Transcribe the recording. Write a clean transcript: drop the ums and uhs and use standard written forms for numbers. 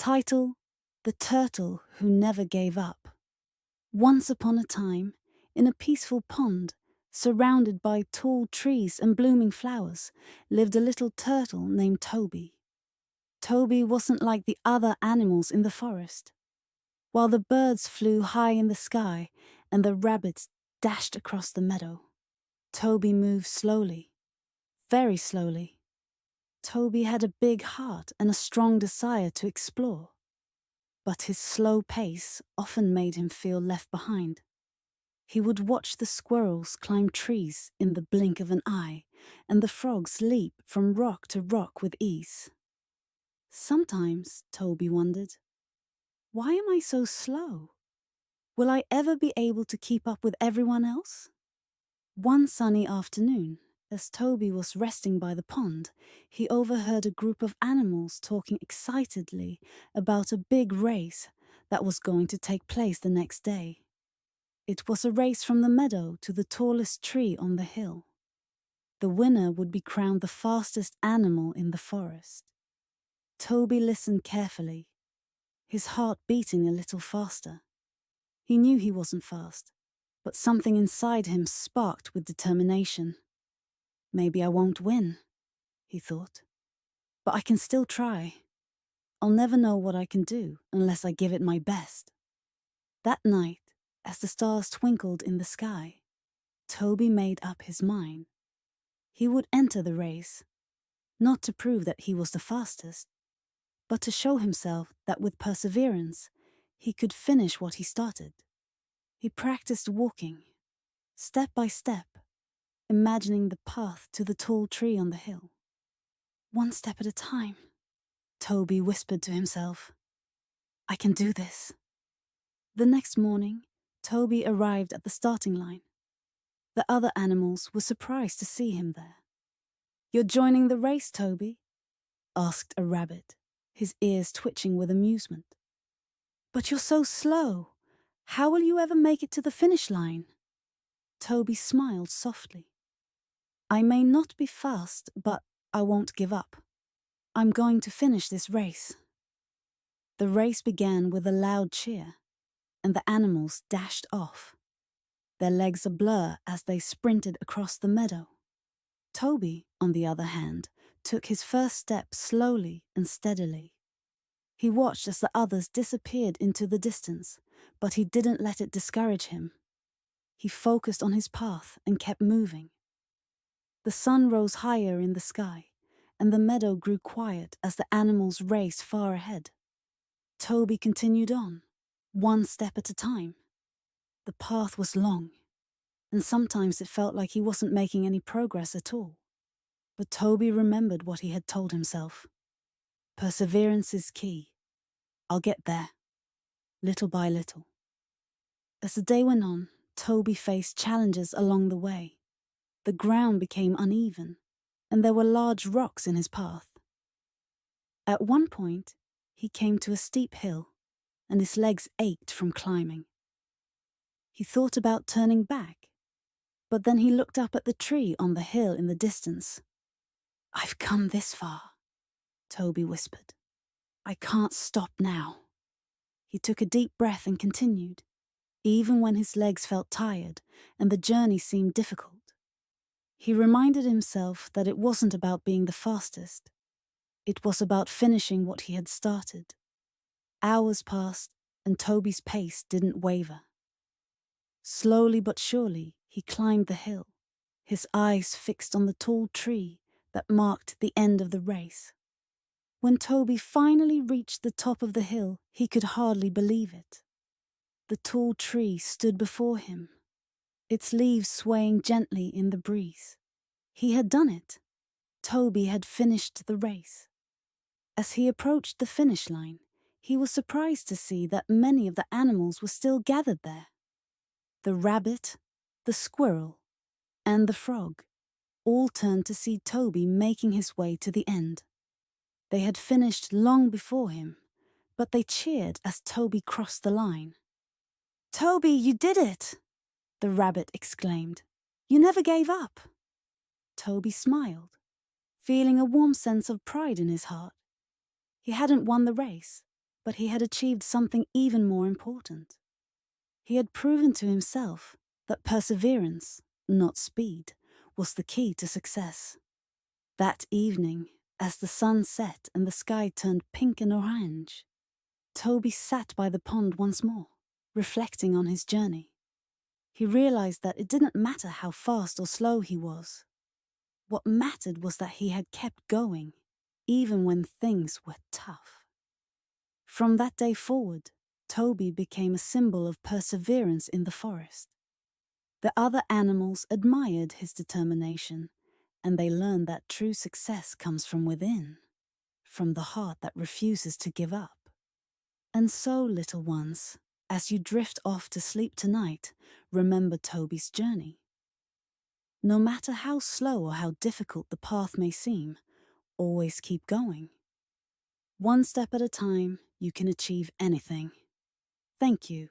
Title: The Turtle Who Never Gave Up. Once upon a time, in a peaceful pond, surrounded by tall trees and blooming flowers, lived a little turtle named Toby. Toby wasn't like the other animals in the forest. While the birds flew high in the sky and the rabbits dashed across the meadow, Toby moved slowly, very slowly. Toby had a big heart and a strong desire to explore, but his slow pace often made him feel left behind. He would watch the squirrels climb trees in the blink of an eye and the frogs leap from rock to rock with ease. Sometimes Toby wondered, why am I so slow? Will I ever be able to keep up with everyone else? One sunny afternoon, as Toby was resting by the pond, he overheard a group of animals talking excitedly about a big race that was going to take place the next day. It was a race from the meadow to the tallest tree on the hill. The winner would be crowned the fastest animal in the forest. Toby listened carefully, his heart beating a little faster. He knew he wasn't fast, but something inside him sparked with determination. Maybe I won't win, he thought, but I can still try. I'll never know what I can do unless I give it my best. That night, as the stars twinkled in the sky, Toby made up his mind. He would enter the race, not to prove that he was the fastest, but to show himself that with perseverance, he could finish what he started. He practiced walking, step by step, imagining the path to the tall tree on the hill. One step at a time, Toby whispered to himself. I can do this. The next morning, Toby arrived at the starting line. The other animals were surprised to see him there. You're joining the race, Toby? Asked a rabbit, his ears twitching with amusement. But you're so slow. How will you ever make it to the finish line? Toby smiled softly. I may not be fast, but I won't give up. I'm going to finish this race. The race began with a loud cheer, and the animals dashed off, their legs a blur as they sprinted across the meadow. Toby, on the other hand, took his first step slowly and steadily. He watched as the others disappeared into the distance, but he didn't let it discourage him. He focused on his path and kept moving. The sun rose higher in the sky, and the meadow grew quiet as the animals raced far ahead. Toby continued on, one step at a time. The path was long, and sometimes it felt like he wasn't making any progress at all. But Toby remembered what he had told himself. Perseverance is key. I'll get there, little by little. As the day went on, Toby faced challenges along the way. The ground became uneven, and there were large rocks in his path. At one point, he came to a steep hill, and his legs ached from climbing. He thought about turning back, but then he looked up at the tree on the hill in the distance. I've come this far, Toby whispered. I can't stop now. He took a deep breath and continued, even when his legs felt tired and the journey seemed difficult. He reminded himself that it wasn't about being the fastest. It was about finishing what he had started. Hours passed, and Toby's pace didn't waver. Slowly but surely, he climbed the hill, his eyes fixed on the tall tree that marked the end of the race. When Toby finally reached the top of the hill, he could hardly believe it. The tall tree stood before him, its leaves swaying gently in the breeze. He had done it. Toby had finished the race. As he approached the finish line, he was surprised to see that many of the animals were still gathered there. The rabbit, the squirrel, and the frog all turned to see Toby making his way to the end. They had finished long before him, but they cheered as Toby crossed the line. Toby, you did it! The rabbit exclaimed. You never gave up. Toby smiled, feeling a warm sense of pride in his heart. He hadn't won the race, But he had achieved something even more important. He had proven to himself that perseverance, not speed, was the key to success. That evening, as the sun set and the sky turned pink and orange, Toby sat by the pond once more, reflecting on his journey. He realized that it didn't matter how fast or slow he was. What mattered was that he had kept going, even when things were tough. From that day forward, Toby became a symbol of perseverance in the forest. The other animals admired his determination, and they learned that true success comes from within, from the heart that refuses to give up. And so, little ones, as you drift off to sleep tonight, remember Toby's journey. No matter how slow or how difficult the path may seem, always keep going. One step at a time, you can achieve anything. Thank you.